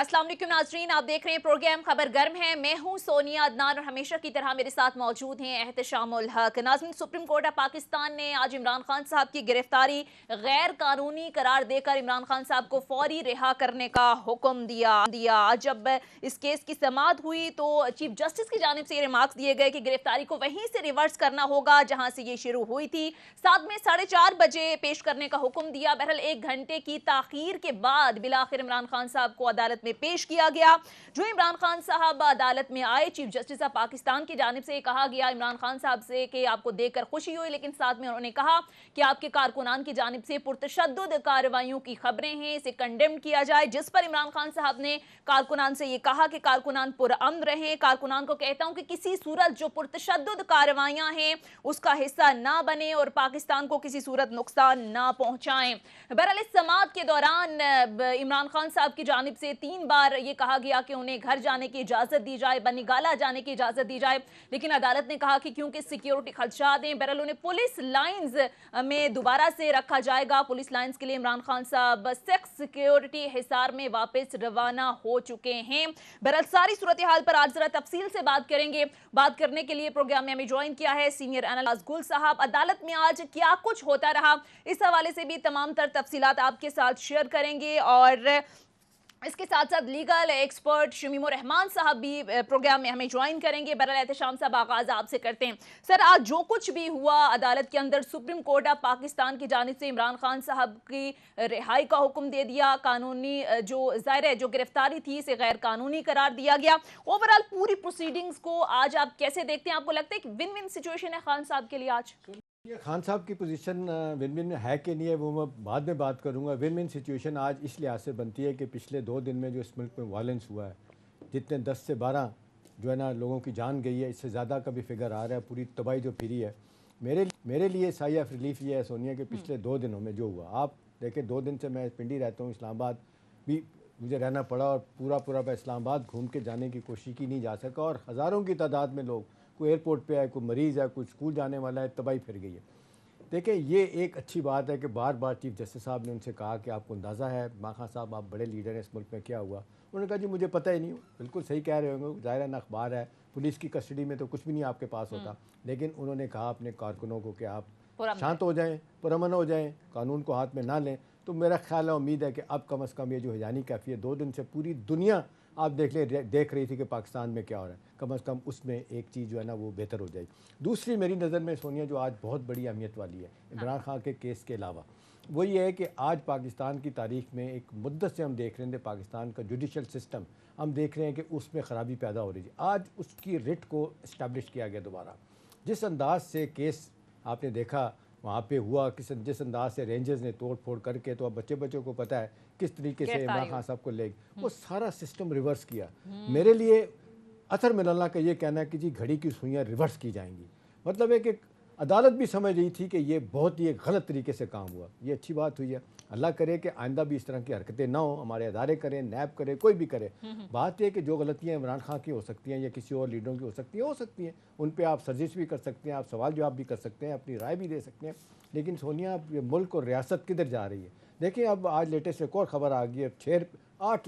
अस्सलाम वालेकुम नाजरीन, आप देख रहे हैं प्रोग्राम खबर गर्म है। मैं हूं सोनिया अदनान और हमेशा की तरह मेरे साथ मौजूद हैं एहतशामुल हक। नाजरीन, सुप्रीम कोर्ट ऑफ पाकिस्तान ने आज इमरान खान साहब की गिरफ्तारी गैर कानूनी करार देकर इमरान खान साहब को फौरी रिहा करने का हुक्म दिया। जब इस केस की समाअत हुई तो चीफ जस्टिस की जानिब से ये रिमार्क्स दिए गए कि गिरफ्तारी को वहीं से रिवर्स करना होगा जहां से ये शुरू हुई थी। साथ में 4:30 बजे पेश करने का हुक्म दिया। बहरहाल 1 घंटे की ताखीर के बाद बिलाखिर इमरान खान साहब को अदालत में पेश किया गया। जो इमरान खान साहब अदालत में आए, चीफ जस्टिस ऑफ पाकिस्तान की जानिब से कहा गया इमरान खान साहब से कि आपको देखकर खुशी हुई, लेकिन साथ में उन्होंने कहा कि आपके कारकुनान की जानिब से पुरतशद्दुद कार्रवाइयों की खबरें हैं, इसे कंडेम किया जाए। जिस पर इमरान खान साहब ने कारकुनान से यह कहा कि कारकुनान पुरअमन रहे। कारकुनान को कहता हूं कि किसी सूरत जो पुरतशद्दुद कार्रवाइयां हैं उसका हिस्सा ना बने और पाकिस्तान को किसी सूरत नुकसान ना पहुंचाएं। बहरहाल इस समाअत के दौरान इमरान खान साहब की जानिब से 3 बार ये कहा गया कि उन्हें घर जाने की इजाजत दी जाए, बनीगाला जाने की इजाजत दी जाए, लेकिन अदालत ने कहा कि क्योंकि सिक्योरिटी खदशात हैं, बहरहाल उन्हें पुलिस लाइंस में दोबारा से रखा जाएगा। पुलिस लाइंस के लिए इमरान खान साहब सख्त सिक्योरिटी हिसार में वापस रवाना हो चुके हैं। बहरहाल सारी सूरत हाल पर आज जरा तफसील से बात करेंगे। बात करने के लिए प्रोग्राम में हमें ज्वाइन किया है सीनियर एनालिस्ट गुल साहब। अदालत में आज क्या कुछ होता रहा, इस हवाले से भी तमाम तर तफसीलात आपके साथ शेयर करेंगे और इसके साथ साथ लीगल एक्सपर्ट शमीम रहमान साहब भी प्रोग्राम में हमें ज्वाइन करेंगे। बहरहाल एहतशाम साहब, आगाज आपसे करते हैं। सर, आज जो कुछ भी हुआ अदालत के अंदर, सुप्रीम कोर्ट ऑफ पाकिस्तान की जानिब से इमरान खान साहब की रिहाई का हुक्म दे दिया। कानूनी जो जाहिर है जो गिरफ्तारी थी इसे गैर कानूनी करार दिया गया। ओवरऑल पूरी प्रोसीडिंग्स को आज आप कैसे देखते हैं? आपको लगता है कि विन विन सिचुएशन है खान साहब के लिए आज? ये खान साहब की पोजीशन विन विन में है कि नहीं है वो मैं बाद में बात करूंगा। विन विन सिचुएशन आज इस लिहाज से बनती है कि पिछले 2 दिन में जो इस मुल्क में वायलेंस हुआ है, जितने 10 से 12 जो है ना लोगों की जान गई है, इससे ज़्यादा का भी फिगर आ रहा है। पूरी तबाही जो फिरी है, मेरे लिए साई ऑफ रिलीफ ये है सोनिया के पिछले 2 दिनों में जो हुआ। आप देखें, 2 दिन से मैं पिंडी रहता हूँ, इस्लामाबाद भी मुझे रहना पड़ा और पूरा मैं इस्लामाबाद घूम के जाने की कोशिश की नहीं जा सका और हज़ारों की तादाद में लोग, कोई एयरपोर्ट पे है, कोई मरीज़ है, कोई स्कूल जाने वाला है, तबाही फिर गई है। देखिए, ये एक अच्छी बात है कि बार बार चीफ जस्टिस साहब ने उनसे कहा कि आपको अंदाज़ा है खान साहब आप बड़े लीडर हैं इस मुल्क में, क्या हुआ? उन्होंने कहा जी मुझे पता ही नहीं। बिल्कुल सही कह रहे होंगे, ज़ाहिर ना अखबार है, पुलिस की कस्टडी में तो कुछ भी नहीं आपके पास होता। लेकिन उन्होंने कहा अपने कारकुनों को कि आप शांत हो जाएं, पुरअमन हो जाएं, कानून को हाथ में ना लें। तो मेरा ख्याल है, उम्मीद है कि अब कम अज़ कम ये जो हिजानी कैफियत 2 दिन से पूरी दुनिया आप देख रही थी कि पाकिस्तान में क्या हो रहा है, कम अज़ कम उसमें एक चीज़ जो है ना वो बेहतर हो जाएगी। दूसरी मेरी नज़र में सोनिया जो आज बहुत बड़ी अहमियत वाली है इमरान खान के केस के अलावा, वो ये है कि आज पाकिस्तान की तारीख में एक मुद्दत से हम देख रहे थे पाकिस्तान का जुडिशल सिस्टम, हम देख रहे हैं कि उसमें ख़राबी पैदा हो रही है। आज उसकी रिट को इस्टेब्लिश किया गया दोबारा। जिस अंदाज से केस आपने देखा वहाँ पे हुआ, जिस अंदाज से रेंजर्स ने तोड़ फोड़ करके, तो अब बच्चों को पता है किस तरीके से इमरान खान साहब को ले वो सारा सिस्टम रिवर्स किया। मेरे लिए अतर मिलना का ये कहना है कि जी घड़ी की सुइयाँ रिवर्स की जाएंगी। मतलब है कि अदालत भी समझ रही थी कि ये बहुत ही गलत तरीके से काम हुआ। ये अच्छी बात हुई है। अल्लाह करे कि आइंदा भी इस तरह की हरकतें ना हो, हमारे अदारे करें, नैब करे, कोई भी करे। बात यह कि जो गलतियाँ इमरान खान की हो सकती हैं या किसी और लीडरों की हो सकती हैं, उन पर आप सर्जिश भी कर सकते हैं, आप सवाल जवाब भी कर सकते हैं, अपनी राय भी दे सकते हैं। लेकिन सोनिया, ये मुल्क और रियासत किधर जा रही है? देखिए, अब आज लेटेस्ट एक और ख़बर आ गई है,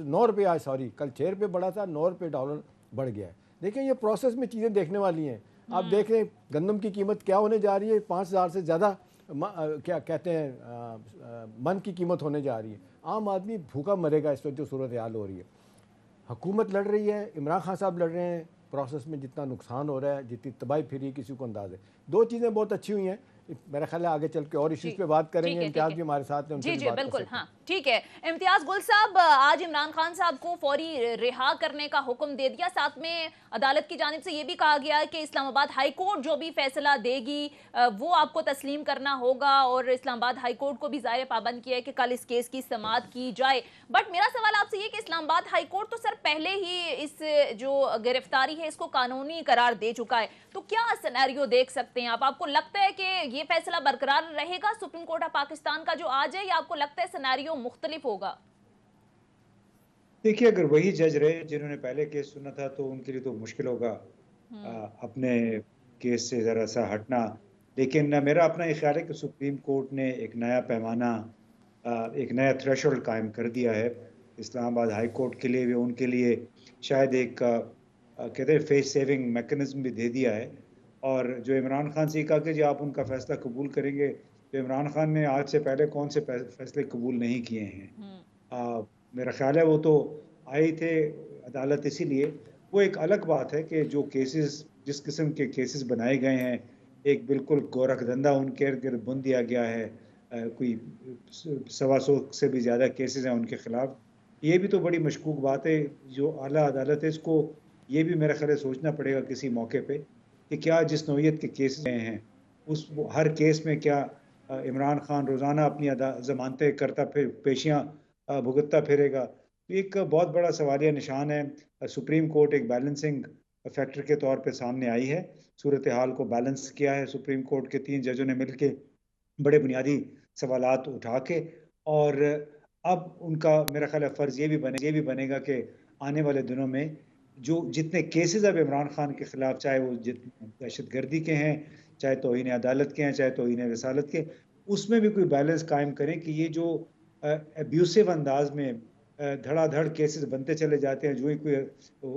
9 रुपये आज, सॉरी कल 6 रुपये बढ़ा था, 9 रुपये डॉलर बढ़ गया है। देखिए, ये प्रोसेस में चीज़ें देखने वाली हैं। आप देख रहे हैं गंदम की कीमत क्या होने जा रही है, 5,000 से ज़्यादा क्या कहते हैं मन की कीमत होने जा रही है। आम आदमी भूखा मरेगा इस वक्त जो सूरत हाल हो रही है। हुकूमत लड़ रही है, इमरान खान साहब लड़ रहे हैं। प्रोसेस में जितना नुकसान हो रहा है, जितनी तबाही फिरी, किसी को अंदाज़ है। 2 चीज़ें बहुत अच्छी हुई हैं। मेरा ख्याल है आगे चल के और इश्यूज पे बात करेंगे। इम्तियाज भी हमारे साथ हैं, जी बिल्कुल, हाँ ठीक है। इम्तियाज गुल साहब, आज इमरान खान साहब को फौरी रिहा करने का हुक्म दे दिया। साथ में अदालत की जानिब से ये भी कहा गया है कि इस्लामाबाद हाई कोर्ट जो भी फैसला देगी वो आपको तस्लीम करना होगा और इस्लामाबाद हाई कोर्ट को भी ज़ाहिर पाबंद किया है कि कल इस केस की समाअत की जाए। बट मेरा सवाल आपसे ये कि इस्लामाबाद हाई कोर्ट तो सर पहले ही इस जो गिरफ्तारी है इसको कानूनी करार दे चुका है, तो क्या सिनेरियो देख सकते हैं आप? आपको लगता है कि ये फैसला बरकरार रहेगा सुप्रीम कोर्ट ऑफ पाकिस्तान का जो आज है, या आपको लगता है सिनेरियो मुख्तलिफ होगा? देखिए, अगर वही जज रहे जिन्होंने पहले केस सुना था तो उनके लिए तो मुश्किल होगा अपने केस से जरा सा हटना। लेकिन मेरा अपना ये ख्याल है कि सुप्रीम कोर्ट ने एक नया पैमाना, एक नया थ्रेशोल्ड कायम कर दिया है इस्लामाबाद हाई कोर्ट के लिए भी उनके लिए शायद एक कहते हैं फेस सेविंग मैकेनिज्म भी दे दिया है। और जो इमरान खान से कहा कि जी आप उनका फैसला कबूल करेंगे, तो इमरान खान ने आज से पहले कौन से फैसले कबूल नहीं किए हैं। मेरा ख्याल है वो तो आए थे अदालत इसीलिए। वो एक अलग बात है कि जो केसेस, जिस किस्म के केसेस बनाए गए हैं, एक बिल्कुल गोरखधंधा उनके इर्द गिर्द बुन दिया गया है। कोई 125 से भी ज़्यादा केसेस हैं उनके खिलाफ। ये भी तो बड़ी मशकूक बात है। जो आला अदालत है इसको ये भी मेरा ख्याल है सोचना पड़ेगा किसी मौके पे कि क्या जिस नौइयत के केस हैं उस हर केस में क्या इमरान खान रोज़ाना अपनी ज़मानतें करता फिर पेशियाँ भुगतता फिरेगा। तो एक बहुत बड़ा सवालिया निशान है। सुप्रीम कोर्ट एक बैलेंसिंग फैक्टर के तौर पे सामने आई है, सूरत हाल को बैलेंस किया है सुप्रीम कोर्ट के 3 जजों ने मिलके बड़े बुनियादी सवालात उठा के। और अब उनका मेरा ख्याल है फ़र्ज़ ये भी बनेगा कि आने वाले दिनों में जो जितने केसेस अब इमरान खान के खिलाफ, चाहे वो दहशतगर्दी के हैं, चाहे तौहीन अदालत के हैं, चाहे तौहीन रसालत के, उसमें भी कोई बैलेंस कायम करें कि ये जो अब्यूसिव अंदाज में धड़ाधड़ केसेस बनते चले जाते हैं जो ही कोई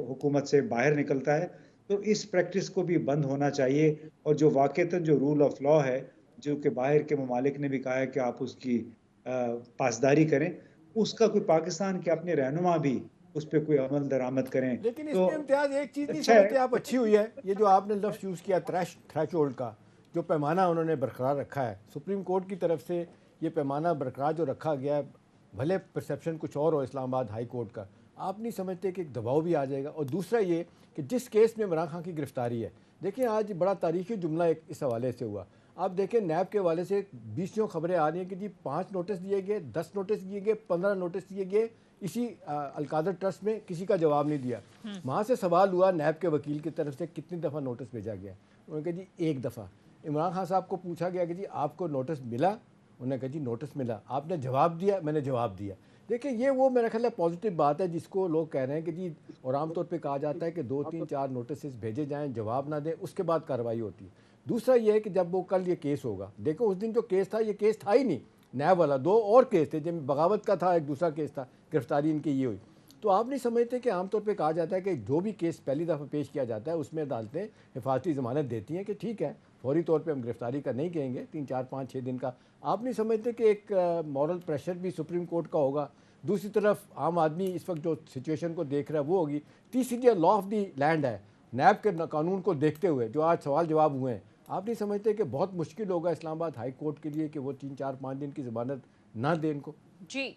हुकूमत से बाहर निकलता है, तो इस प्रैक्टिस को भी बंद होना चाहिए। और जो वाक़तन जो रूल ऑफ लॉ है, जो कि बाहर के ममालिक ने भी कहा है कि आप उसकी पासदारी करें, उसका कोई पाकिस्तान के अपने रहनुमा भी उस पर कोई अमल दरामद करें। लेकिन तो इसमें इम्तियाज़ एक चीज़ नहीं अच्छा है। समझते आप, अच्छी हुई है ये जो आपने लफ्ज़ यूज़ किया थ्रेशोल्ड का, जो पैमाना उन्होंने बरकरार रखा है सुप्रीम कोर्ट की तरफ से, ये पैमाना बरकरार जो रखा गया है, भले परसेप्शन कुछ और हो इस्लामाबाद हाई कोर्ट का, आप नहीं समझते कि एक दबाव भी आ जाएगा। और दूसरा ये कि जिस केस में इमरान खान की गिरफ्तारी है, देखिए आज बड़ा तारीखी जुमला एक इस हवाले से हुआ। आप देखें नैब के हवाले से 20 खबरें आ रही हैं कि जी 5 नोटिस दिए गए, 10 नोटिस दिए गए, 15 नोटिस दिए गए, इसी अलकादर ट्रस्ट में किसी का जवाब नहीं दिया। वहाँ से सवाल हुआ नैब के वकील की तरफ से कितनी दफ़ा नोटिस भेजा गया, उन्होंने कहा जी 1 दफ़ा। इमरान खान साहब को पूछा गया कि जी आपको नोटिस मिला, उन्होंने कहा जी नोटिस मिला। आपने जवाब दिया? मैंने जवाब दिया। देखिए ये वो मेरा ख्याल है पॉजिटिव बात है जिसको लोग कह रहे हैं कि जी, और आमतौर पे कहा जाता है कि 2, 3, 4 नोटिस भेजे जाएं, जवाब ना दें, उसके बाद कार्रवाई होती है। दूसरा ये है कि जब वो कल ये केस होगा, देखो उस दिन जो केस था ये केस था ही नहीं नैब वाला, 2 और केस थे, जब बगावत का था, एक दूसरा केस था, गिरफ्तारी इनकी ये हुई। तो आप नहीं समझते कि आमतौर पे कहा जाता है कि जो भी केस पहली दफ़ा पेश किया जाता है उसमें अदालतें हिफाजती ज़मानत देती हैं कि ठीक है फौरी तौर पे हम गिरफ्तारी का नहीं कहेंगे, 3, 4, 5, 6 दिन का। आप नहीं समझते कि एक मॉरल प्रेशर भी सुप्रीम कोर्ट का होगा? दूसरी तरफ आम आदमी इस वक्त जो सिचुएशन को देख रहा है वो होगी। तीसरी जो लॉ ऑफ दी लैंड है, नैब के कानून को देखते हुए जो आज सवाल जवाब हुए हैं, आप नहीं समझते कि बहुत मुश्किल होगा इस्लामाबाद हाई कोर्ट के लिए कि वो 3, 4, 5 दिन की ज़मानत ना दें इनको? जी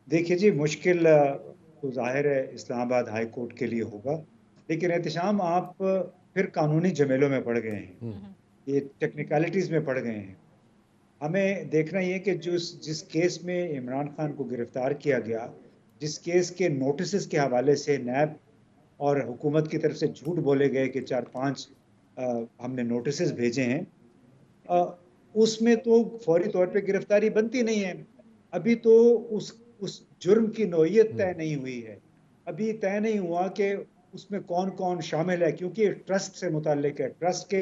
देखिए जी, मुश्किल तो ज़ाहिर है इस्लामाबाद हाई कोर्ट के लिए होगा, लेकिन एहतशाम आप फिर कानूनी झमेलों में पड़ गए हैं, ये टेक्निकलिटीज़ में पड़ गए हैं। हमें देखना ये कि जिस केस में इमरान खान को गिरफ्तार किया गया, जिस केस के नोटिस के हवाले से नैब और हुकूमत की तरफ से झूठ बोले गए कि 4-5 हमने नोटिस भेजे हैं, उसमें तो फौरी तौर पे गिरफ्तारी बनती नहीं है। अभी तो उस जुर्म की नौइयत तय नहीं हुई है। अभी तय नहीं हुआ कि उसमें कौन-कौन शामिल है, क्योंकि ट्रस्ट से मुताल्लिक है। ट्रस्ट के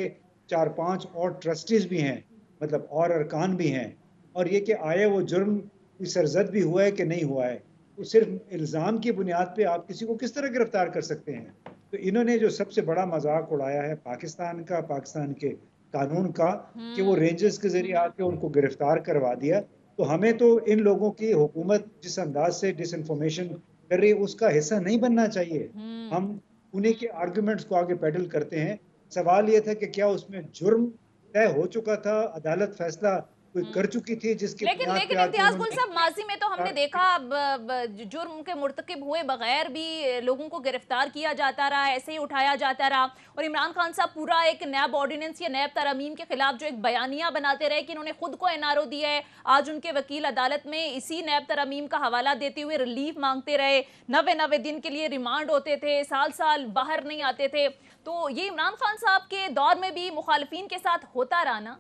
4-5 और ट्रस्टीज़ भी हैं, मतलब और अरकान भी हैं। और ये कि आया वो जुर्म कोई सरजद भी हुआ है कि नहीं हुआ है, तो सिर्फ इल्ज़ाम की बुनियाद पे आप किसी को किस तरह गिरफ्तार कर सकते हैं? तो इन्होंने जो सबसे बड़ा मजाक उड़ाया है पाकिस्तान का, पाकिस्तान के कानून का, कि वो रेंजर्स के जरिए आके उनको गिरफ्तार करवा दिया। तो हमें तो इन लोगों की हुकूमत जिस अंदाज से डिसइंफॉर्मेशन कर रही है उसका हिस्सा नहीं बनना चाहिए। हम उन्हीं के आर्गुमेंट्स को आगे पेडल करते हैं। सवाल ये था कि क्या उसमें जुर्म तय हो चुका था, अदालत फैसला कोई कर चुकी थी जिसकी लेकिन बुनियाद पे लेकिन आके इम्तियाज गुल उन्होंने साहब, माजी में तो हमने देखा जुर्म के मुर्तकिब हुए बगैर भी लोगों को गिरफ्तार किया जाता रहा, ऐसे ही उठाया जाता रहा। और इमरान खान साहब पूरा एक नैब ऑर्डिनेंस या नैब तरमीम के खिलाफ जो एक बयानिया बनाते रहे कि इन्होंने खुद को एनआरओ दिया है। आज उनके वकील अदालत में इसी नैब तरमीम का हवाला देते हुए रिलीफ मांगते रहे, 90 दिन के लिए रिमांड होते थे, साल साल बाहर नहीं आते थे। तो ये इमरान खान साहब के दौर में भी मुखालिफिन के साथ होता रहा ना।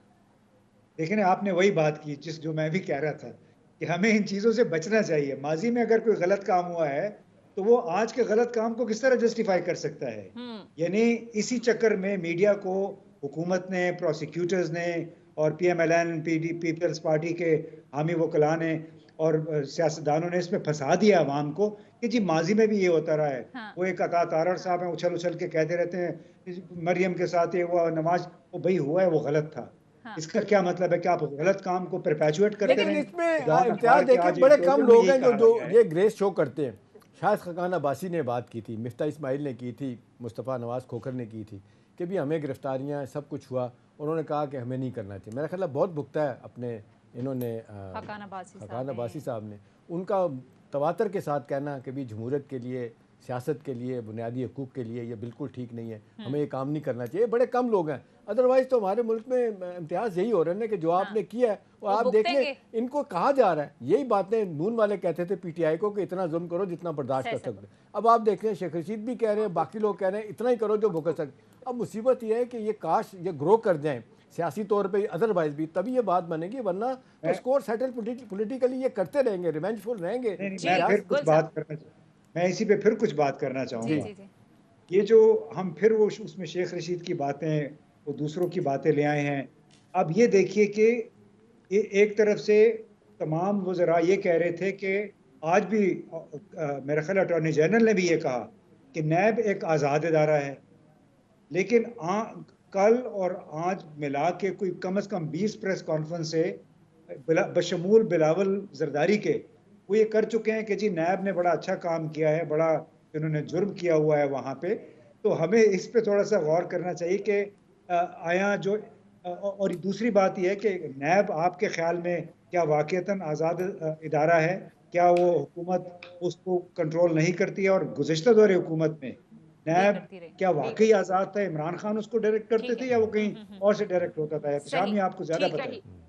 देखिए ना, आपने वही बात की जो मैं भी कह रहा था कि हमें इन चीज़ों से बचना चाहिए। माजी में अगर कोई गलत काम हुआ है तो वो आज के गलत काम को किस तरह जस्टिफाई कर सकता है? यानी इसी चक्कर में मीडिया को हुकूमत ने, प्रोसिक्यूटर्स ने और पीएमएलएन, पीपल्स पार्टी के हामी वकला ने और सियासतदानों ने इसमें फंसा दिया अवाम को कि जी माजी में भी ये होता रहा है। हाँ। वो एक अता तारड़ साहब हैं, उछल उछल के कहते रहते हैं मरियम के साथ ये हुआ, नमाज वो भाई हुआ है, वो गलत था। हाँ। इसका क्या मतलब है कि आप गलत काम को परपेचुएट करते लेकिन रहें? इसमें खुदा न इम्तियाज खाए कि देखिए आज बड़े एक कम प्रोग्राम में लोग यही हैं जो कहा जो गया है। ये ग्रेस शो करते हैं। शायद खकान अब्बासी ने बात की थी, मिफ्ता इस्माइल ने की थी, मुस्तफ़ा नवाज़ खोखर ने की थी कि भी हमें गिरफ्तारियाँ सब कुछ हुआ, उन्होंने कहा कि हमें नहीं करना चाहिए। मेरा ख्याल है बहुत भुगता है अपने इन्होंने हकान हकान अब्बासी साहब ने उनका तवातर के साथ कहना कि भी जमहूरियत के लिए, सियासत के लिए, बुनियादी हकूक़ के लिए ये बिल्कुल ठीक नहीं है, हमें ये काम नहीं करना चाहिए। बड़े कम लोग हैं, अदरवाइज़ तो हमारे मुल्क में इम्तियाज़ यही हो रहा है ना कि जो आपने किया है वो आप देख लें, इनको कहा जा रहा है। यही बातें नून वाले कहते थे पीटीआई को कि इतना जुल्म करो जितना बर्दाश्त कर सकते। अब आप देख लें शेख रशीद भी कह रहे हैं, बाकी लोग कह रहे हैं इतना ही करो जो भुगत सकते। अब मुसीबत ये है कि ये काश ये ग्रो कर जाएँ सियासी तौर पे, अदरवाइज भी तभी ये बात बनेगी, वरना तो स्कोर सेटल पोलिटिकली ये करते रहेंगे, रिवेंजफुल रहेंगे। मैं फिर कुछ बात करना, मैं इसी पे फिर कुछ बात करना चाहूँगा। ये जो हम फिर वो उसमें शेख रशीद की बातें, वो दूसरों की बातें ले आए हैं। अब ये देखिए कि ये एक तरफ से तमाम वज़रा ये कह रहे थे कि आज भी मेरा ख्याल अटॉर्नी जनरल ने भी ये कहा कि नैब एक आज़ाद इदारा है, लेकिन कल और आज मिला के कोई कम से कम 20 प्रेस कॉन्फ्रेंस से बशमूल बिलावल जरदारी के वो ये कर चुके हैं कि जी नैब ने बड़ा अच्छा काम किया है, बड़ा इन्होंने जुर्म किया हुआ है वहाँ पे। तो हमें इस पे थोड़ा सा गौर करना चाहिए कि आया जो और दूसरी बात यह है कि नैब आपके ख्याल में क्या वाकईतन आज़ाद इदारा है? क्या वो हुकूमत उसको कंट्रोल नहीं करती है? और गुज़िश्ता दौर हुकूमत में नैब क्या वाकई आज़ाद था? इमरान खान उसको डायरेक्ट करते थे या वो कहीं और से डायरेक्ट होता था? एहतशाम ही आपको ज़्यादा पता है।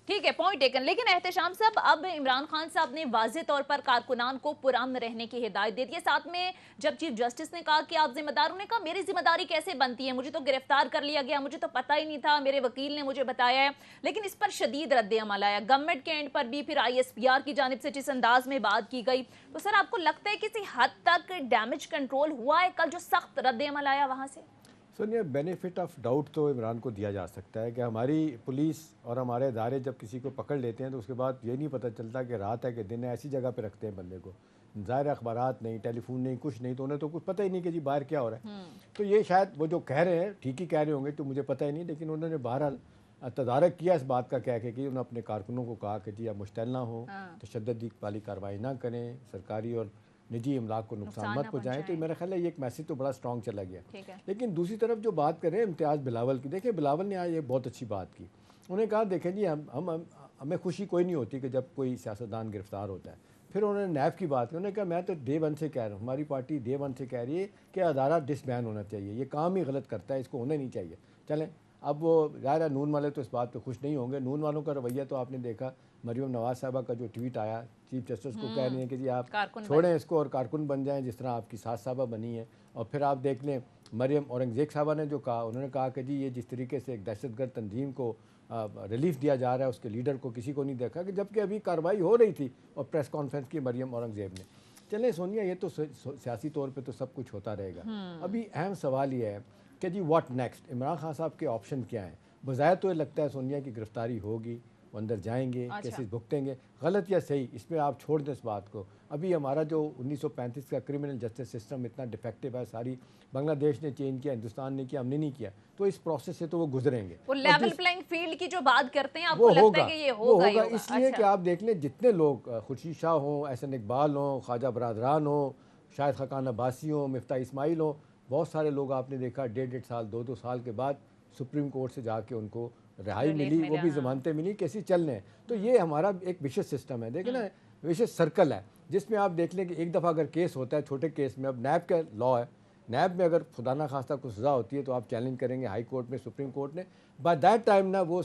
ठीक है, पॉइंट टेकन। लेकिन एहतशाम साहब, अब इमरान खान साहब ने वाज़ेह तौर पर कारकुनान को पुरअमन रहने की हिदायत दे दी है। साथ में जब चीफ जस्टिस ने कहा कि आप जिम्मेदार, उन्होंने कहा मेरी जिम्मेदारी कैसे बनती है, मुझे तो गिरफ्तार कर लिया गया, मुझे तो पता ही नहीं था, मेरे वकील ने मुझे बताया है। लेकिन इस पर शदीद रद्द-ए-अमल आया, गवर्नमेंट के एंड पर भी फिर ISPR की जानिब से जिस अंदाज में बात की गई। तो सर आपको लगता है किसी हद तक डैमेज कंट्रोल हुआ है कल जो सख्त रद्द-ए-अमल आया वहाँ से? सुनिए, बेनिफिट ऑफ डाउट तो इमरान को दिया जा सकता है कि हमारी पुलिस और हमारे इदारे जब किसी को पकड़ लेते हैं तो उसके बाद ये नहीं पता चलता कि रात है कि दिन है, ऐसी जगह पे रखते हैं बंदे को। ज़ाहिर अखबारात नहीं, टेलीफोन नहीं, कुछ नहीं, तो उन्हें तो कुछ पता ही नहीं कि जी बाहर क्या हो रहा है। तो ये शायद वो जो कह रहे हैं ठीक ही कह रहे होंगे, तो मुझे पता ही नहीं, लेकिन उन्होंने बहरहाल तदारक किया इस बात का कह के कि उन्होंने अपने कारकुनों को कहा कि जी आप मुश्तैल ना हो, तशद्दुद वाली कार्रवाई ना करें, सरकारी और निजी इमलाक को नुकसान मत पहुँचाएँ। तो मेरा ख्याल है ये एक मैसेज तो बड़ा स्ट्रॉन्ग चला गया। लेकिन दूसरी तरफ जो बात करें इम्तियाज़ बिलावल की, देखिए बिलावल ने आज ये बहुत अच्छी बात की। उन्होंने कहा देखें जी हमें खुशी कोई नहीं होती कि जब कोई सियासतदान गिरफ्तार होता है। फिर उन्होंने नैब की बात की, उन्होंने कहा मैं तो डे 1 से कह रहा हूँ, हमारी पार्टी डे 1 से कह रही है कि अदारा डिसबैन होना चाहिए, ये काम ही गलत करता है, इसको होना नहीं चाहिए। चलें, अब वो ज़ाहिर नून वाले तो इस बात पे खुश नहीं होंगे। नून वालों का रवैया तो आपने देखा, मरियम नवाज़ साहबा का जो ट्वीट आया, चीफ जस्टिस को कह रही हैं कि जी आप छोड़ें इसको और कारकुन बन जाएं जिस तरह आपकी सास साहबा बनी है। और फिर आप देख लें मरियम औरंगज़ेब साहबा ने जो कहा, उन्होंने कहा कि जी ये जिस तरीके से एक दहशतगर्द तंजीम को रिलीफ दिया जा रहा है, उसके लीडर को किसी को नहीं देखा, कि जबकि अभी कार्रवाई हो रही थी और प्रेस कॉन्फ्रेंस की मरियम औरंगज़ेब ने। चलें सोनिया, ये तो सियासी तौर पर तो सब कुछ होता रहेगा। अभी अहम सवाल ये है कि जी व्हाट नेक्स्ट, इमरान खान साहब के ऑप्शन क्या हैं? बज़ाहिर तो ये लगता है सोनिया की गिरफ्तारी होगी, वो अंदर जाएंगे, केसेस भुगतेंगे, गलत या सही इसमें आप छोड़ दें इस बात को। अभी हमारा जो 1935 का क्रिमिनल जस्टिस सिस्टम इतना डिफेक्टिव है, सारी बांग्लादेश ने चेंज किया, हिंदुस्तान ने किया, हमने नहीं किया, तो इस प्रोसेस से तो वो गुजरेंगे। वो लेवल प्लेइंग फील्ड की जो बात करते हैं, आपको लगता है कि ये होगा? इसलिए कि आप देख लें जितने लोग, खुर्शीद शाह हों, एहसन इकबाल हों, ख्वाजा बरदरान हों, शायद खकान अब्बासी हों, मिफ्ता इस्माइल हों, बहुत सारे लोग आपने देखा 1.5 साल 2-2 साल के बाद सुप्रीम कोर्ट से जाके उनको रिहाई मिली, वो भी ज़मानतें मिली, कैसी चलने हैं। तो ये हमारा एक विशेष सिस्टम है, देखें ना, विशेष सर्कल है जिसमें आप देख लें कि एक दफ़ा अगर केस होता है छोटे केस में, अब नैब का लॉ है, नैब में अगर खुदा ना खास्ता को सज़ा होती है तो आप चैलेंज करेंगे हाई कोर्ट में, सुप्रीम कोर्ट ने, बाय दैट टाइम ना वो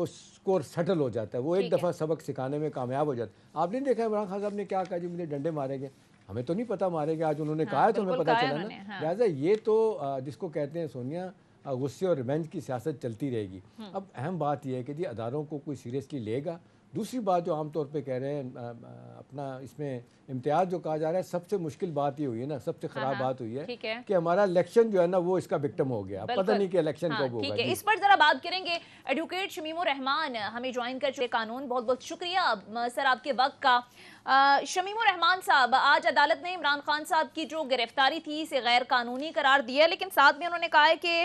स्कोर सेटल हो जाता है, वो एक दफ़ा सबक सिखाने में कामयाब हो जाता है। आपने देखा इमरान खान साहब ने क्या कहा, जी मुझे डंडे मारेंगे, हमें तो नहीं पता मारेंगे, आज उन्होंने कहा है तो हमें पता चला ना। लिहाजा ये तो जिसको कहते हैं सोनिया गुस्से और रिवेंज की सियासत चलती रहेगी। अब अहम बात यह है कि जी अदारों को कोई सीरियसली लेगा, दूसरी बात जो आमतौर पे कह रहे हैं अपना इसमें इम्तियाज जो कहा जा रहा है, सबसे मुश्किल बात ये हुई है ना, सबसे खराब बात हुई है कि हमारा इलेक्शन जो है ना वो इसका विक्टिम हो गया। पता नहीं कि इलेक्शन कब होगा। ठीक है, इस पर जरा बात करेंगे। एडवोकेट शमीमुर रहमान हमें ज्वाइन कर चुके कानून, बहुत बहुत शुक्रिया सर आपके वक्त का। शमीमुर रहमान साहब, आज अदालत ने इमरान खान साहब की जो गिरफ्तारी थी इसे गैर कानूनी करार दिया, लेकिन साथ में उन्होंने कहा है कि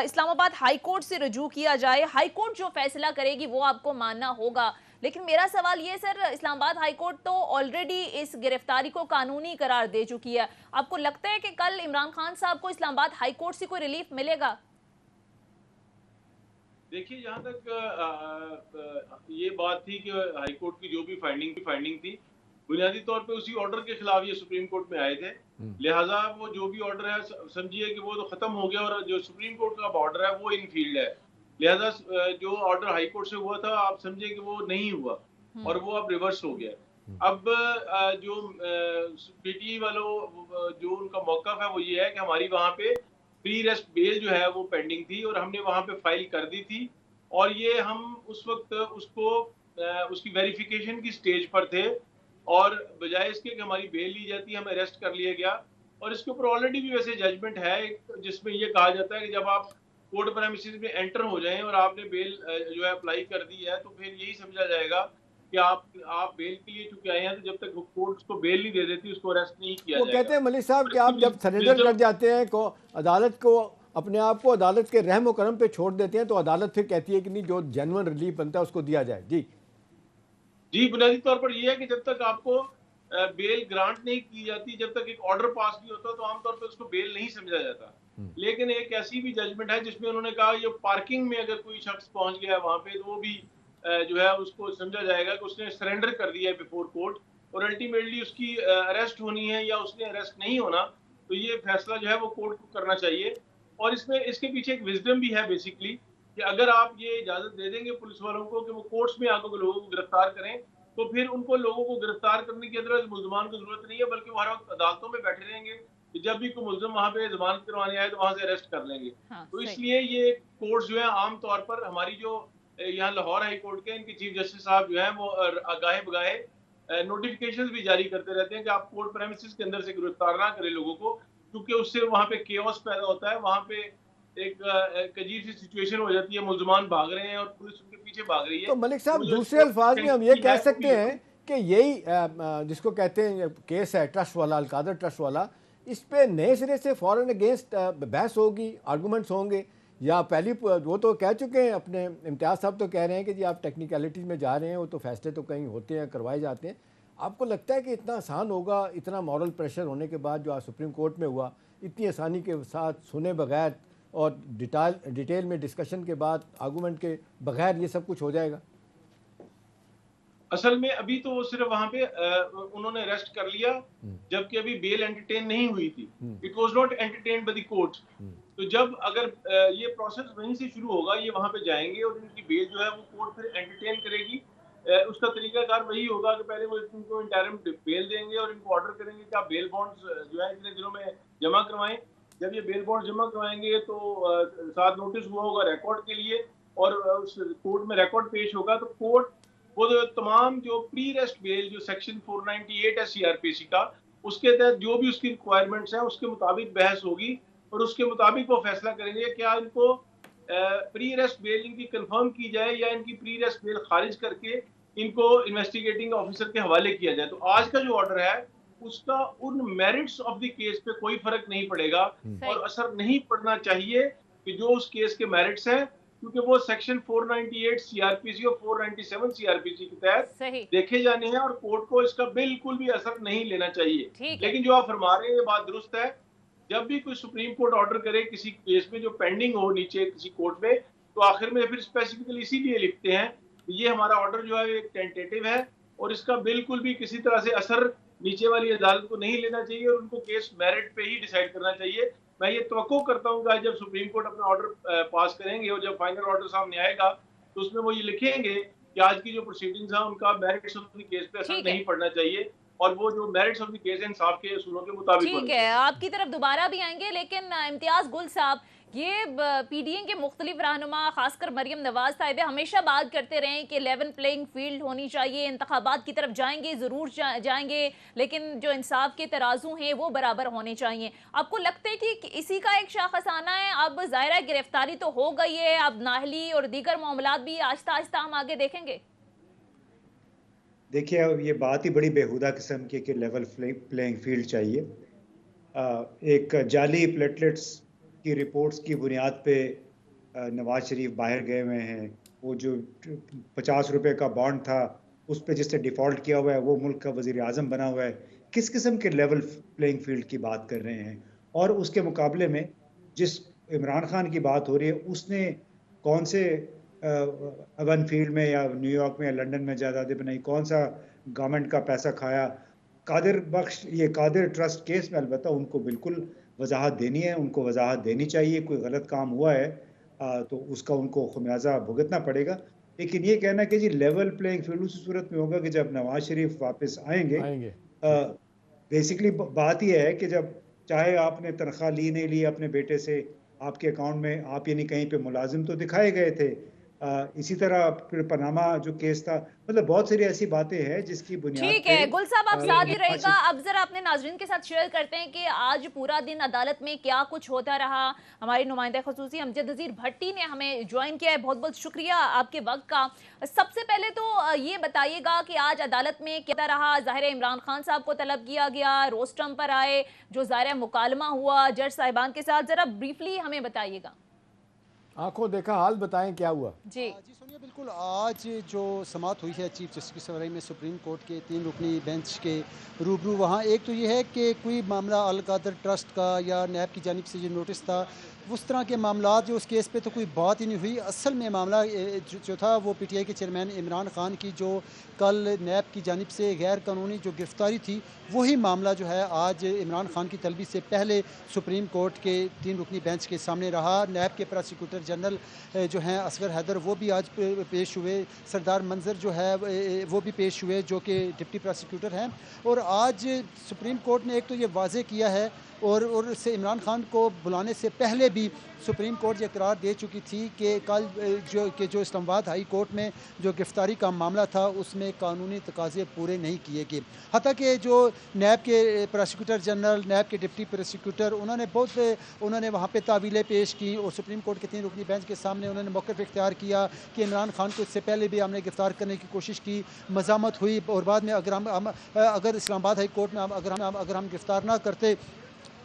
इस्लामाबाद हाई कोर्ट से रजू किया जाए, हाई कोर्ट जो फैसला करेगी वो आपको मानना होगा। लेकिन मेरा सवाल ये सर, इस्लामाबाद हाई कोर्ट तो ऑलरेडी इस गिरफ्तारी को कानूनी करार दे चुकी है। आपको लगता है कि कल इमरान खान साहब को इस्लामाबाद हाई कोर्ट से कोई रिलीफ मिलेगा? देखिए, जहाँ तक ये बात थी कि हाई कोर्ट की जो भी फाइंडिंग थी, बुनियादी तौर पे उसी ऑर्डर के खिलाफ ये सुप्रीम कोर्ट में आए थे। लिहाजा वो जो भी ऑर्डर है समझिए कि वो तो खत्म हो गया, और जो सुप्रीम कोर्ट का ऑर्डर है वो इनफील्ड है। लिहाजा जो ऑर्डर हाई कोर्ट से हुआ था आप समझिए कि वो नहीं हुआ और वो अब रिवर्स हो गया। अब जो पीटीआई वालों जो उनका मौक़िफ़ है वो ये है कि हमारी वहाँ पे प्री रेस्ट बेल जो है वो पेंडिंग थी और हमने वहाँ पे फाइल कर दी थी, और ये हम उस वक्त उसको उसकी वेरिफिकेशन की स्टेज पर थे, और बजाय इसके कि हमारी बेल ली जाती हमें अरेस्ट कर लिया गया। और इसके ऊपर ऑलरेडी भी वैसे जजमेंट है जिसमें ये कहा जाता है कि जब आप कोर्ट प्रेमिसेस में एंटर हो जाएं और आपने बेल जो है अप्लाई कर दी है, तो फिर यही समझा जाएगा कि आप बेल के लिए चुके आए हैं, तो जब तक कोर्ट उसको बेल नहीं दे देती उसको अरेस्ट नहीं किया जाएगा। वो कहते हैं मलिक साहब कि आप जब सरेंडर कर जाते हैं को अदालत को अपने आप को अदालत के रहम करम पे छोड़ देते हैं, तो अदालत फिर कहती है कि नहीं, जो जेन्युइन रिलीफ बनता है उसको दिया जाए। जी, बुनियादी तौर पर यह है कि जब तक आपको बेल ग्रांट नहीं की जाती, जब तक एक ऑर्डर पास नहीं होता, तो आमतौर पर उसको बेल नहीं समझा जाता। लेकिन एक ऐसी भी जजमेंट है जिसमें उन्होंने कहा ये पार्किंग में अगर कोई शख्स पहुंच गया वहां पे, तो वो भी जो है उसको समझा जाएगा कि उसने सरेंडर कर दिया है बिफोर कोर्ट, और अल्टीमेटली उसकी अरेस्ट होनी है या उसने अरेस्ट नहीं होना, तो ये फैसला जो है वो कोर्ट को करना चाहिए। और इसमें इसके पीछे एक विजडम भी है बेसिकली, कि अगर आप ये इजाजत दे देंगे पुलिस वालों को कि वो कोर्ट्स में आकर लोगों को गिरफ्तार करें, तो फिर उनको लोगों को गिरफ्तार करने की अंदर मुल्जमान की जरूरत नहीं है, बल्कि वो हर वक्त अदालतों में बैठे रहेंगे कि जब भी कोई मुल्जिम वहां पे जमानत करवाने आए तो वहां से अरेस्ट कर लेंगे। तो इसलिए ये कोर्ट्स जो है आमतौर पर हमारी जो यहाँ लाहौर हाई कोर्ट के इनके चीफ जस्टिस साहब जो है वो गाहे बगाहे नोटिफिकेशंस भी जारी करते रहते हैं कि आप कोर्ट प्रेमिसेस के अंदर से गिरफ्तार ना करें लोगों को, क्योंकि उससे वहां पे केओस पैदा होता है, वहां पे एक अजीब सी सिचुएशन हो जाती है, मुल्जमान भाग रहे हैं और पुलिस उनके पीछे भाग रही है। तो मलिक साहब, दूसरे अल्फाज में हम ये कह सकते हैं कि यही जिसको कहते हैं केस है ट्रस्ट वाला, अलकादर ट्रस्ट वाला, इस पे नए सिरे से फॉरेन अगेंस्ट बहस होगी, आर्गूमेंट्स होंगे, या पहली वो तो कह चुके हैं अपने इम्तियाज़ साहब तो कह रहे हैं कि जी आप टेक्निकलिटीज़ में जा रहे हैं, वो तो फैसले तो कहीं होते हैं, करवाए जाते हैं। आपको लगता है कि इतना आसान होगा, इतना मॉरल प्रेशर होने के बाद जो आज सुप्रीम कोर्ट में हुआ, इतनी आसानी के साथ सुने बगैर और डिटेल में डिस्कशन के बाद आर्गूमेंट के बगैर ये सब कुछ हो जाएगा? असल में अभी तो वो सिर्फ वहां पे उन्होंने अरेस्ट कर लिया, जबकि अभी बेल एंटरटेन नहीं हुई थी। It was not entertained by the court. तो जब अगर ये प्रोसेस वहीं से शुरू होगा, ये वहां पे जाएंगे और इनकी बेल जो है वो कोर्ट फिर एंटरटेन करेगी। उसका तरीकाकार वही होगा कि पहले वो इनको इंटरिम बेल देंगे और इनको ऑर्डर करेंगे कि आप बेल बॉन्ड्स जो है इतने दिनों में जमा करवाएं। जब ये बेल बॉन्ड जमा करवाएंगे तो साथ नोटिस हुआ होगा रिकॉर्ड के लिए, और उस कोर्ट में रिकॉर्ड पेश होगा, तो कोर्ट वो तमाम जो प्री रेस्ट बेल जो सेक्शन 498 है सीआरपीसी का, उसके तहत जो भी उसकी रिक्वायरमेंट्स हैं उसके मुताबिक बहस होगी और उसके मुताबिक वो फैसला करेंगे क्या इनको प्री रेस्ट बेल इनकी कंफर्म की जाए या इनकी प्री रेस्ट बेल खारिज करके इनको इन्वेस्टिगेटिंग ऑफिसर के हवाले किया जाए। तो आज का जो ऑर्डर है उसका उन मेरिट्स ऑफ द केस पे कोई फर्क नहीं पड़ेगा और असर नहीं पड़ना चाहिए कि जो उस केस के मेरिट्स हैं, क्योंकि वो सेक्शन 498 सीआरपीसी और 497 सीआरपीसी के तहत देखे जाने हैं और कोर्ट को इसका बिल्कुल भी असर नहीं लेना चाहिए। लेकिन जो आप फरमा रहे हैं ये बात दुरुस्त है, जब भी कोई सुप्रीम कोर्ट ऑर्डर करे किसी केस में जो पेंडिंग हो नीचे किसी कोर्ट में, तो आखिर में फिर स्पेसिफिकली इसीलिए लिखते हैं ये हमारा ऑर्डर जो है एक टेंटेटिव है और इसका बिल्कुल भी किसी तरह से असर नीचे वाली अदालत को नहीं लेना चाहिए और उनको केस मेरिट पे ही डिसाइड करना चाहिए। मैं ये तवक्को करता हूँ कि जब सुप्रीम कोर्ट अपना ऑर्डर पास करेंगे और जब फाइनल ऑर्डर सामने आएगा तो उसमें वो ये लिखेंगे कि आज की जो प्रोसीडिंग्स हैं उनका मेरिट्स ऑफ द केस पे असर नहीं पड़ना चाहिए और वो जो मेरिट्स ऑफ द केस इंसाफ के उसूलों के मुताबिक। ठीक है, आपकी तरफ दोबारा भी आएंगे, लेकिन इम्तियाज गुल साहब ये पीडीएम के मुख्तलिफ रहनुमा खासकर मरियम नवाज साहिबा हमेशा बात करते रहे कि लेवल प्लेइंग फील्ड होनी चाहिए, इंतखाबात की तरफ जाएंगे ज़रूर जाएंगे, लेकिन जो इंसाफ के तराजू हैं वो बराबर होने चाहिए। आपको लगता है कि इसी का एक शाखस आना है? अब ज़ाहिर गिरफ्तारी तो हो गई है, अब नाहली और दीगर मामलात भी आहिस्ता आहिस्ता हम आगे देखेंगे। देखिए, ये बात ही बड़ी बेहुदा किस्म की कि लेवल प्लेइंग फील्ड चाहिए। एक जाली प्लेटलेट्स की रिपोर्ट्स की बुनियाद पे नवाज शरीफ बाहर गए हुए हैं। वो जो 50 रुपए का बॉन्ड था उस पे जिससे डिफ़ॉल्ट किया हुआ है वो मुल्क का वज़ीर आज़म बना हुआ है। किस किस्म के लेवल प्लेइंग फील्ड की बात कर रहे हैं? और उसके मुकाबले में जिस इमरान खान की बात हो रही है उसने कौन से अर्बन फील्ड में या न्यूयॉर्क में या लंदन में जायदादें बनाई, कौन सा गवर्नमेंट का पैसा खाया? कादिर बख्श, ये कादिर ट्रस्ट केस में अलबत्ता उनको बिल्कुल वजाहत देनी है, उनको वजाहत देनी चाहिए। कोई गलत काम हुआ है तो उसका उनको खमियाजा भुगतना पड़ेगा। लेकिन ये कहना कि जी लेवल प्लेइंग फील्ड उसी सूरत में होगा कि जब नवाज शरीफ वापस आएंगे। बेसिकली बात यह है कि जब चाहे आपने तनख्वाह ली नहीं ली अपने बेटे से, आपके अकाउंट में आप यानी कहीं पे मुलाजिम तो दिखाए गए थे। इसी तरह फिर पनामा जो केस था, मतलब बहुत सारी ऐसी बातें हैं जिसकी बुनियाद ठीक है। गुल साहब आप साथ ही रहेगा। अब जरा अपने नाजरीन के साथ शेयर करते हैं कि आज पूरा दिन अदालत में क्या कुछ होता रहा। हमारी नुमाइंदा खसूसी अमजद नज़ीर भट्टी ने हमें ज्वाइन किया है, बहुत बहुत शुक्रिया आपके वक्त का। सबसे पहले तो ये बताइएगा कि आज अदालत में क्या रहा। ज़ाहिर इमरान खान साहब को तलब किया गया, रोस्टम पर आए, जो ज़ाहिर मुकालमा हुआ जज साहिबान के साथ, जरा ब्रीफली हमें बताइएगा। आंखों देखा हाल बताएं क्या हुआ। जी सोनिया, बिल्कुल आज जो समाअत हुई है चीफ जस्टिस की सरबराही में सुप्रीम कोर्ट के 3 रुकनी बेंच के रूबरू, वहाँ एक तो ये है कि कोई मामला अल कादर ट्रस्ट का या नैब की जानिब से जो नोटिस था उस तरह के मामला जो उस केस पे तो कोई बात ही नहीं हुई। असल में मामला जो था वो पीटीआई के चेयरमैन इमरान खान की जो कल नैब की जानिब से गैर कानूनी जो गिरफ्तारी थी, वही मामला जो है आज इमरान खान की तलबी से पहले सुप्रीम कोर्ट के 3 रुकनी बेंच के सामने रहा। नैब के प्रोसिक्यूटर जनरल जो हैं असगर हैदर वो भी आज पेश हुए, सरदार मंजर जो है वो भी पेश हुए जो कि डिप्टी प्रोसिक्यूटर हैं। और आज सुप्रीम कोर्ट ने एक तो ये वाज़े किया है और से इमरान खान को बुलाने से पहले भी सुप्रीम कोर्ट ये करार दे चुकी थी कि कल जो इस्लामाबाद हाई कोर्ट में जो गिरफ्तारी का मामला था उसमें कानूनी तकाज़े पूरे नहीं किए गए। हत्ता कि जो नैब के प्रोसिक्यूटर जनरल, नैब के डिप्टी प्रोसिक्यूटर, उन्होंने वहाँ पे तावीलें पेश की और सुप्रीम कोर्ट के 3 रुकनी बेंच के सामने उन्होंने मौक़िफ़ इख्तियार किया कि इमरान खान को इससे पहले भी हमने गिरफ्तार करने की कोशिश की, मज़ामत हुई और बाद में अगर इस्लामाबाद हाई कोर्ट में अगर हम गिरफ्तार ना करते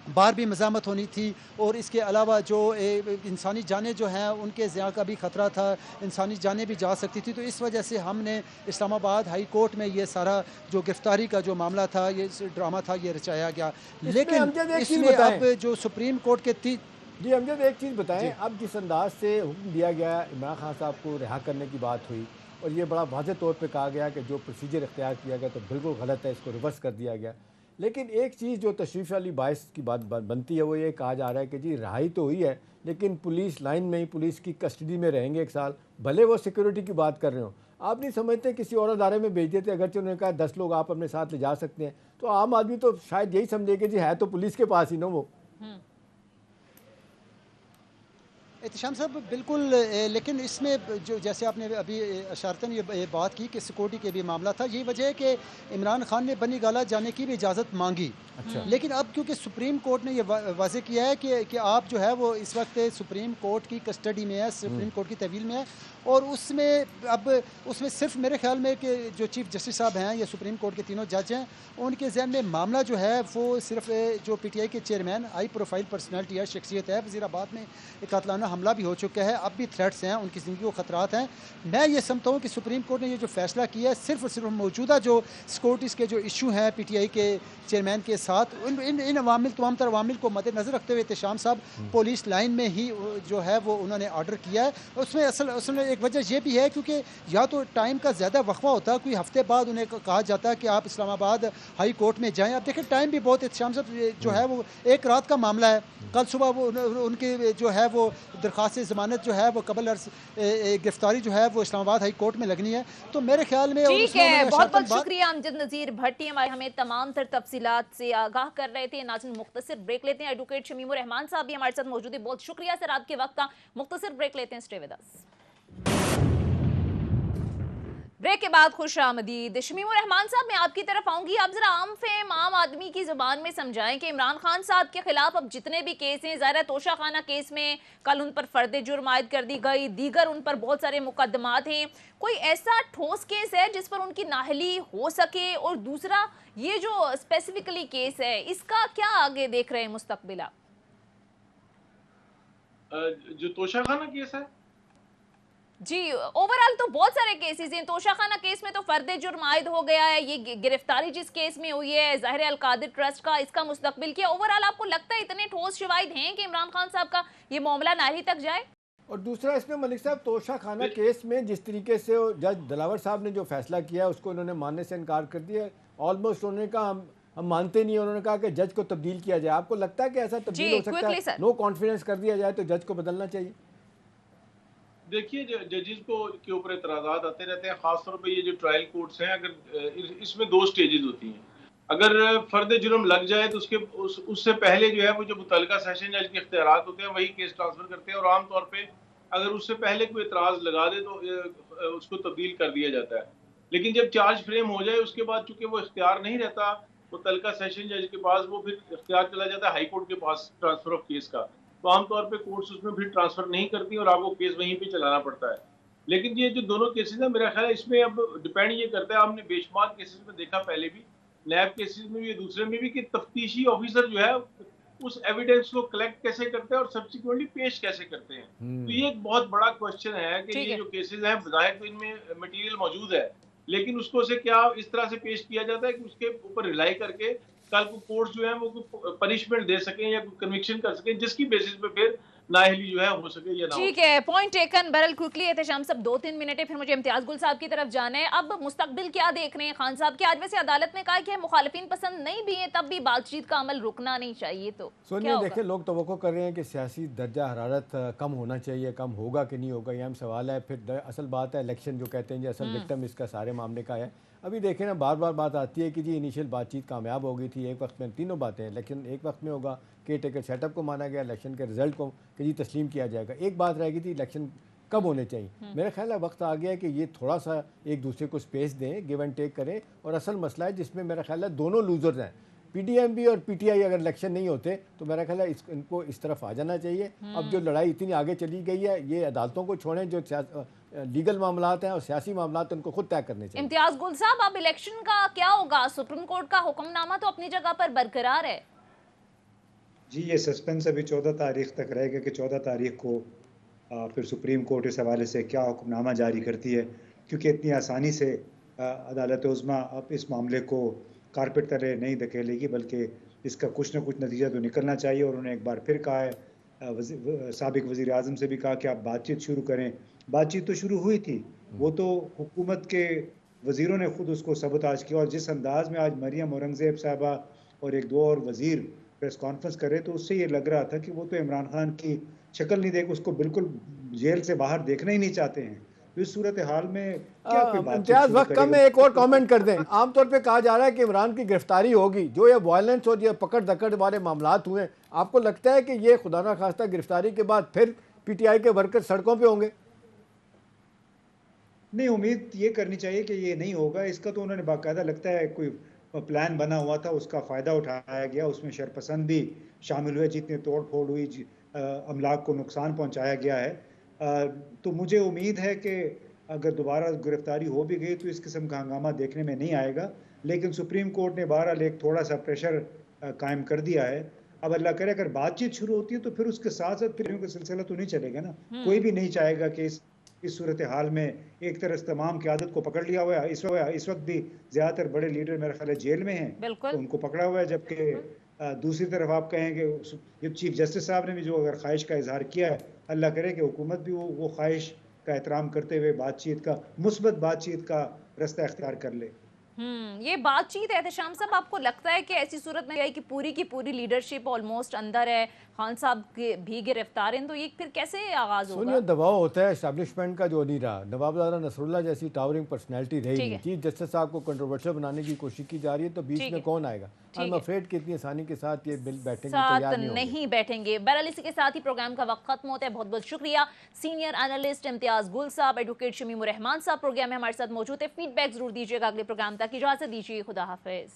बाहर भी मज़ामत होनी थी। और इसके अलावा जो इंसानी जानें जो हैं उनके ज़िया का भी ख़तरा था, इंसानी जानें भी जा सकती थी। तो इस वजह से हमने इस्लामाबाद हाई कोर्ट में ये सारा जो गिरफ्तारी का जो मामला था, ये ड्रामा था, ये रचाया गया। लेकिन इसमें अब जो सुप्रीम कोर्ट के जी अमजद एक चीज़ बताएं, अब जिस अंदाज से हुक्म दिया गया इमरान खान साहब को रिहा करने की बात हुई और ये बड़ा वाज़ेह तौर पे कहा गया कि जो प्रोसीजर इख्तियार किया गया तो बिल्कुल गलत है, इसको रिवर्स कर दिया गया। लेकिन एक चीज़ जो तशरीफ़ वाली बाइस की बात बनती है वो ये कहा जा रहा है कि जी रिहाई तो हुई है लेकिन पुलिस लाइन में ही, पुलिस की कस्टडी में रहेंगे 1 साल, भले वो सिक्योरिटी की बात कर रहे हो। आप नहीं समझते किसी और अदारे में भेज देते, अगरचे उन्होंने कहा 10 लोग आप अपने साथ ले जा सकते हैं, तो आम आदमी तो शायद यही समझे कि जी है तो पुलिस के पास ही ना वो। एहतशाम साहब बिल्कुल, लेकिन इसमें जो जैसे आपने अभी अशारतन ये बात की कि सिक्योरिटी के भी मामला था, यही वजह है कि इमरान खान ने बनी गाला जाने की भी इजाज़त मांगी। अच्छा। लेकिन अब क्योंकि सुप्रीम कोर्ट ने ये वाज़े किया है कि आप जो है वो इस वक्त सुप्रीम कोर्ट की कस्टडी में है, सुप्रीम कोर्ट की तहवील में है, और उसमें सिर्फ मेरे ख्याल में कि जो चीफ जस्टिस साहब हैं या सुप्रीम कोर्ट के तीनों जज हैं उनके जहन में मामला जो है वो सिर्फ जो पीटीआई के चेयरमैन हाई प्रोफाइल पर्सनैलिटी है, शख्सियत है, वज़ीराबाद में एक कातलाना हमला भी हो चुका है, अब भी थ्रेट्स हैं, उनकी ज़िंदगी को ख़तरात हैं। मैं ये समझता हूँ कि सुप्रीम कोर्ट ने ये जो फैसला किया है सिर्फ और सिर्फ मौजूदा जो सिक्योरिटीज़ के जो इशू हैं पीटीआई के चेयरमैन के साथ, इन अवामिल तमाम तर अवामिल को मद्देनज़र रखते हुए एहतशाम साहब पुलिस लाइन में ही जो है वो उन्होंने ऑर्डर किया है। उसमें असल में एक वजह यह भी है क्योंकि या तो टाइम का ज़्यादा वक्फा होता है, कोई हफ्ते बाद उन्हें कहा जाता है कि आप इस्लामाबाद हाई कोर्ट में जाएँ। अब देखें टाइम भी बहुत एहतशाम साहब जो है वो 1 रात का मामला है, कल सुबह वो उनके जो है वो दरख्वास्त ज़मानत जो है वो कबल अर्ज गिरफ्तारी जो है वो इस्लामाबाद हाई कोर्ट में लगनी है। तो मेरे ख्याल में ठीक है, बहुत बहुत शुक्रिया अमजद नज़ीर भट्टी, हमें तमाम तर तफसीलात से आगाह कर रहे थे। नाज़रीन मुख्तसर ब्रेक लेते हैं। एडवोकेट शमीमुर रहमान साहब भी हमारे साथ मौजूद है। बहुत शुक्रिया सर आपके वक्त का। मुख्तसर ब्रेक लेते हैं, स्टे विद अस। ब्रेक के बाद खुश आमदीद। शमीमुर रहमान साहब, मैं आपकी तरफ आऊंगी। आप जरा आम फेम आम आदमी की जुबान में समझाएं कि इमरान खान साहब के खिलाफ अब जितने भी केस हैं, ज़ाहिर तोशा खाना केस में कल उन पर फर्द जुर्म आयद कर दी गई, दीगर उन पर बहुत सारे मुकदमात हैं, कोई ऐसा ठोस केस है जिस पर उनकी नाहली हो सके? और दूसरा, ये जो स्पेसिफिकली केस है, इसका क्या आगे देख रहे हैं मुस्तकबिल आप? जो तोशा खाना केस है जी, ओवरऑल तो बहुत सारे केसेस हैं। तोशाखाना केस में तो फर्द जुर्म आयद हो गया है, ये गिरफ्तारी जिस केस में हुई है ज़ाहिर अल-कादिर ट्रस्ट का, इसका मुस्तकबिल क्या? ओवरऑल आपको लगता है इतने ठोस शवाहिद हैं कि इमरान खान साहब का ये मामला नाहली तक जाए? और दूसरा, इसमें मलिक साहब तोशाखाना केस में जिस तरीके से जज दिलावर साहब ने जो फैसला किया उसको उन्होंने मानने से इनकार कर दिया। ऑलमोस्ट उन्होंने कहा हम मानते नहीं। उन्होंने कहा कि जज को तब्दील किया जाए। आपको लगता है कि ऐसा तब्दील हो सकता है? नो कॉन्फिडेंस कर दिया जाए तो जज को बदलना चाहिए? देखिए, जजेस को के ऊपर एतराज़ात आते रहते हैं, खासतौर पे ये जो ट्रायल कोर्ट्स हैं। अगर इसमें 2 स्टेजेस होती हैं। अगर फर्द जुर्म लग जाए तो उससे पहले जो है वो जो मुतल्लिका सेशन जज के इख्तियारात होते हैं वही केस ट्रांसफर करते हैं, और आमतौर पे अगर उससे पहले कोई एतराज़ लगा दे तो उसको तब्दील कर दिया जाता है। लेकिन जब चार्ज फ्रेम हो जाए उसके बाद चूंकि वो इख्तियार नहीं रहता मुतल्लिका सेशन जज के पास, वो फिर इख्तियार चला जाता है हाई कोर्ट के पास ट्रांसफर ऑफ केस का। तो आमतौर पे कोर्ट्स उसमें फिर ट्रांसफर नहीं करती और आपको केस वहीं पे चलाना पड़ता है। लेकिन ये जो दोनों केसेस हैं, मेरा ख्याल है इसमें अब डिपेंड ये करता है, आपने बेशुमार केसेस में देखा पहले भी, नैब केसेस में भी, दूसरे में भी, कि तफ्तीशी ऑफिसर जो है उस एविडेंस को कलेक्ट कैसे करते हैं और सब्सिक्वेंटली पेश कैसे करते हैं। तो ये एक बहुत बड़ा क्वेश्चन है कि ये जो केसेस हैं बज़ाहिर तो इनमें मटेरियल मौजूद है, लेकिन उसको से क्या इस तरह से पेश किया जाता है कि उसके ऊपर रिलाई करके कल को कोर्ट जो है वो पनिशमेंट दे सकें या कन्विक्शन कर सकें, जिसकी बेसिस पे फिर नाअहली जो है हो सके या ना। ठीक है, पॉइंट टेकन। बहरहाल क्विकली एहतशाम सब 2-3 मिनट है, फिर मुझे इम्तियाज गुल साहब की तरफ जाना है। अब मुस्तकबिल क्या देख रहे हैं खान साहब के? आज वैसे अदालत ने कहा कि मुखालिफिन पसंद नहीं भी है तब भी बातचीत का अमल रुकना नहीं चाहिए। तो सोनिया, देखिए, लोग तवक्को कर रहे हैं कि सियासी दर्जा हरारत कम होना चाहिए। कम होगा कि नहीं होगा ये हम सवाल है। फिर असल बात है इलेक्शन जो कहते हैं जी, असल विक्टिम इसका सारे मामले का है। अभी देखें ना, बार बार बात आती है कि जी इनिशियल बातचीत कामयाब हो गई थी। एक वक्त में तीनों बातें, इलेक्शन एक वक्त में होगा, केयर टेकर सेटअप को माना गया, इलेक्शन के रिजल्ट को कि जी तस्लीम किया जाएगा। एक बात रह गई थी, इलेक्शन कब होने चाहिए। मेरा ख्याल है वक्त आ गया है कि ये थोड़ा सा एक दूसरे को स्पेस दें, गिव एंड टेक करें। और असल मसला है जिसमें मेरा ख्याल है दोनों लूजर्स हैं। पीडीएम भी और पीटीआई अगर इलेक्शन नहीं होते तो मेरा ख्याल है इनको इस तरफ आ जाना चाहिए। अब जो लड़ाई इतनी आगे चली गई है, ये अदालतों को छोड़ें, जो लीगल मामलात हैं और सियासी मामलात उनको खुद तय करने चाहिए। इम्तियाज गुल साहब, अब इलेक्शन का क्या होगा? सुप्रीम कोर्ट का हुक्मनामा तो अपनी जगह पर बरकरार है। जी, ये सस्पेंस अभी 14 तारीख तक रहेगा कि 14 तारीख को फिर सुप्रीम कोर्ट इस हवाले से क्या हुक्मनामा जारी करती है, क्योंकि इतनी आसानी से अदालत उज़्मा अब इस मामले को कारपेट तले नहीं धकेलेगी, बल्कि इसका कुछ ना कुछ नतीजा तो निकलना चाहिए। और उन्होंने एक बार फिर कहा है, साबिक वज़ीर आज़म से भी कहा कि आप बातचीत शुरू करें। बातचीत तो शुरू हुई थी, वो तो हुकूमत के वज़ीरों ने खुद उसको सबताज किया। और जिस अंदाज में आज मरियम औरंगज़ेब साहबा और एक दो और वज़ीर प्रेस कॉन्फ्रेंस करे, तो उससे ये लग रहा था कि वो तो इमरान खान की शक्ल नहीं देख, उसको बिल्कुल जेल से बाहर देखना ही नहीं चाहते हैं। इस सूरत हाल में क्या कोई बात? इम्तियाज, वक्त कम है, एक और कमेंट कर दें। आमतौर पे कहा जा रहा है कि इमरान की गिरफ्तारी होगी, जो ये वायलेंस और ये पकड़ दकड़ वाले मामलात हुए, आपको लगता है कि ये खुदा ना खास्ता गिरफ्तारी के बाद फिर पीटीआई के वर्कर सड़कों पे होंगे? नहीं, उम्मीद ये करनी चाहिए कि ये नहीं होगा। इसका तो उन्होंने बाकायदा लगता है कोई प्लान बना हुआ था, उसका फ़ायदा उठाया गया, उसमें शरपसंद भी शामिल हुए, जितनी तोड़ फोड़ हुई, अमलाक को नुकसान पहुंचाया गया है। तो मुझे उम्मीद है कि अगर दोबारा गिरफ्तारी हो भी गई तो इस किस्म का हंगामा देखने में नहीं आएगा। लेकिन सुप्रीम कोर्ट ने बहरहाल एक थोड़ा सा प्रेशर कायम कर दिया है। अब अल्लाह करे अगर बातचीत शुरू होती है तो फिर उसके साथ साथ फिर का सिलसिला तो नहीं चलेगा ना। कोई भी नहीं चाहेगा कि इस सूरत हाल में एक तरह से तमाम क़यादत को पकड़ लिया हुआ है। इस वक्त भी ज़्यादातर बड़े लीडर मेरे ख्याल है जेल में हैं, तो उनको पकड़ा हुआ है। जबकि दूसरी तरफ आप कहें कि चीफ जस्टिस साहब ने भी जो अगर ख्वाहिश का इजहार किया है, अल्लाह करे कि हुकूमत भी वो ख्वाहिश का एहतराम करते हुए बातचीत का, मुस्बत बातचीत का रास्ता अख्तियार कर ले। ये बातचीत एहतशाम साहब, आपको लगता है कि ऐसी सूरत में कि पूरी की पूरी लीडरशिप ऑलमोस्ट अंदर है, खान साहब भी गिरफ्तार हैं, तो ये फिर कैसे आगाज होगा? सुनिए, दबाव होता है एस्टैब्लिशमेंट का जो नहीं रहा। नवाब नसरुल्लाह जैसी टावरिंग पर्सनैलिटी रही नहीं। चीफ जस्टिस साहब को कंट्रोवर्शियल बनाने की कोशिश की जा रही है, तो बीच में कौन आएगा? आई एम अफ्रेड कि इतनी आसानी के साथ ये बिल बैठेंगे तैयार नहीं बैठेंगे। बहरहाल इसी के साथ ही प्रोग्राम का वक्त खत्म होता है। बहुत बहुत शुक्रिया सीनियर एनालिस्ट इम्तियाज गुल साहब, एडवोकेट शमीम रहमान साहब प्रोग्राम में हमारे साथ मौजूद है। फीडबैक जरूर दीजिएगा। अगले प्रोग्राम तक इजाजत दीजिए। खुदा हाफिज।